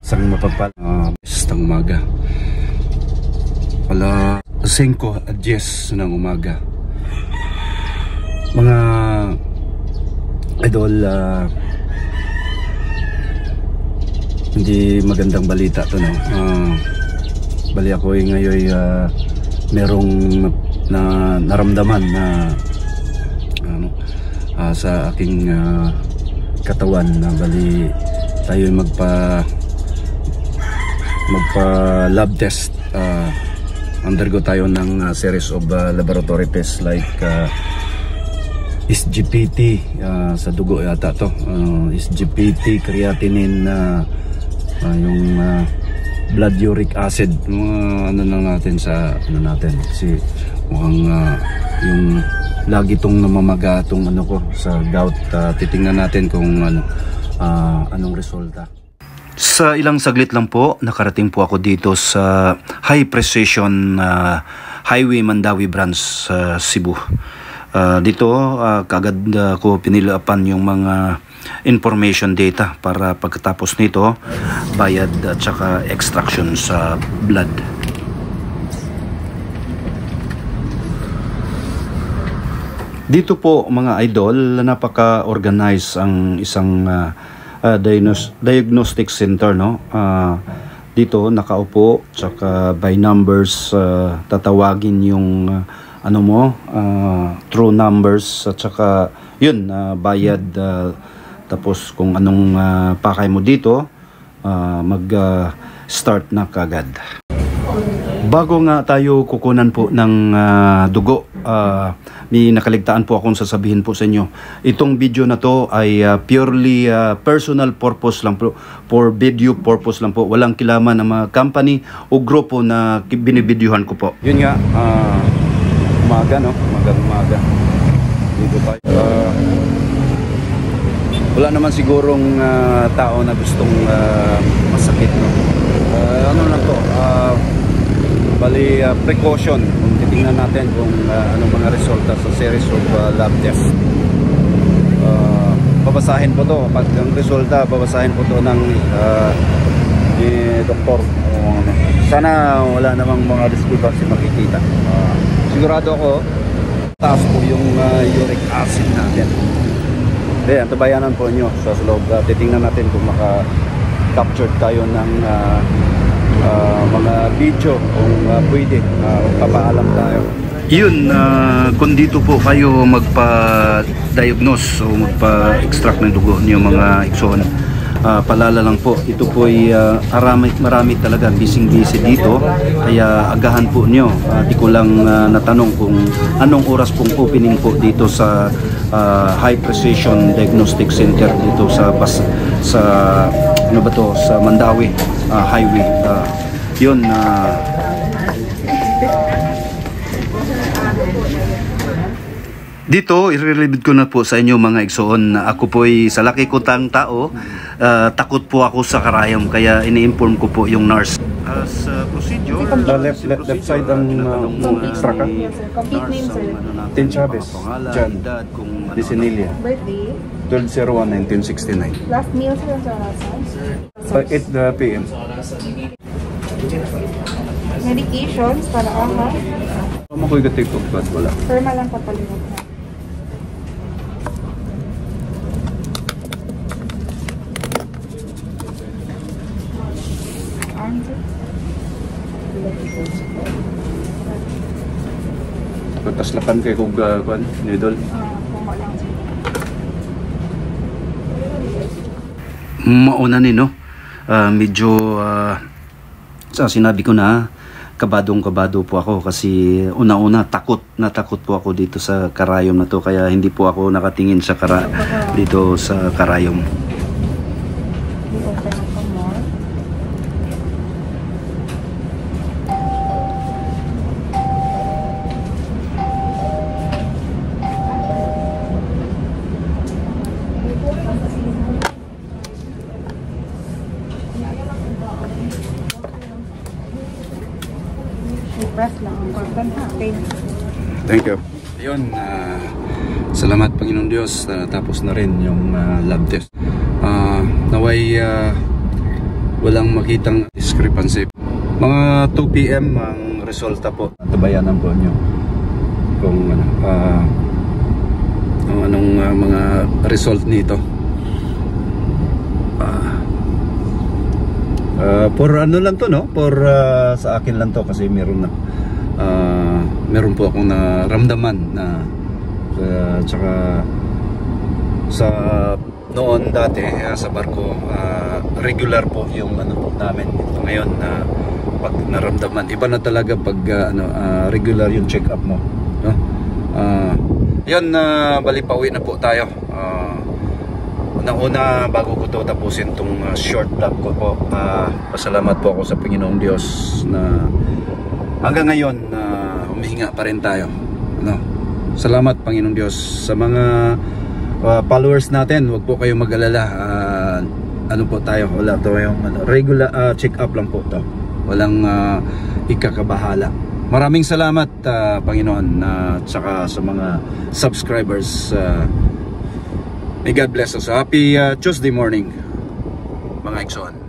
Isang mapagpalang umaga. Wala 5:10 ng umaga. Mga idol, hindi magandang balita to, no? Bali ako ngayon merong naramdaman na sa aking katawan na bali tayo magpa lab test. Undergo tayo ng series of laboratory tests like SGPT sa dugo yata to, SGPT, creatinine, yung blood uric acid, ano lang natin sa natin kasi mukhang yung lagi tong namamaga tong ko sa gout. Titingnan natin kung anong resulta. Sa ilang saglit lang po, nakarating po ako dito sa High Precision Highway Mandawi Branch sa Cebu. Dito kagad ko pinilapan yung mga information data para pagkatapos nito bayad at saka extraction sa blood. Dito po mga idol, napaka-organize ang isang diagnostic center, no? Dito nakaupo, tsaka by numbers tatawagin yung true numbers at saka yun, bayad, tapos kung anong pakay mo dito, mag start na kagad. Bago nga tayo kukunan po ng dugo, may nakaligtaan po akong sasabihin po sa inyo. Itong video na to ay purely personal purpose lang po, for video purpose lang po. Walang kilaman ng mga company o grupo na binibidyohan ko po. Yun nga, umaga, no? Umaga. Dito tayo. Wala naman sigurong tao na gustong masakit, no? Ano lang to? Bali, precaution. Kung titingnan natin kung anong mga resulta sa series of lab test. Babasahin po to. Pag ang resulta, babasahin po to ng ni doktor. Sana wala namang mga discrepancy makikita. Sigurado ako, taas po yung uric acid natin. Then, antabayanan po nyo sa loob. Titingnan natin kung maka-capture tayo ng mga video kung pwede, papaalam tayo. Yun, kung dito po kayo magpa-diagnose o magpa-extract ng dugo niyo mga ikson, palala lang po, ito po ay marami talaga busy dito, kaya agahan po nyo. Di ko lang natanong kung anong oras pong opening po dito sa High Precision Diagnostic Center dito sa ano ba to, sa Mandawi Highway. Yun, dito, i-relate ko na po sa inyo mga igsoon na ako po ay sa laki ko tang tao, takot po ako sa karayom, kaya ini-inform ko po yung nurse. As procedure, left side ang extra ka? Complete name, sir. Tin Chavez, Jan, Disinilia, Birthday? 12/01/1969. Last meal, sir, sa 8 p.m. Medications para ahas. Ano ko i-take of blood? Wala. Perma lang papalimutan. Taslakan kay kung needle. Mauna ni, no? Medyo sinabi ko na kabado po ako kasi una-una takot po ako dito sa karayom na to, kaya hindi po ako nakatingin sa dito sa karayom. Press lang. Thank you. Ayun, salamat Panginoon Diyos, tapos na rin yung lab test. Naway walang makitang discrepancy. Mga 2 PM ang resulta po. Tabayanan po nyo kung anong mga result nito. For ano lang to, no? For sa akin lang to kasi meron po akong naramdaman na tsaka sa noon dati sa barko regular po yung ano po namin. Ngayon pag naramdaman iba na talaga pag regular yung check up mo, no? Yun, bali pauwi na po tayo. Una bago ko to tapusin tong short vlog ko po, pasalamat po ako sa Panginoong Diyos na hanggang ngayon humihinga pa rin tayo, no? Salamat Panginoong Diyos sa mga followers natin. Huwag po kayong mag-alala. Ano po tayo, wala to yung regular check up lang po to, walang ikakabahala. Maraming salamat Panginoon, at saka sa mga subscribers. May God bless us. Happy Tuesday morning mga Ikson.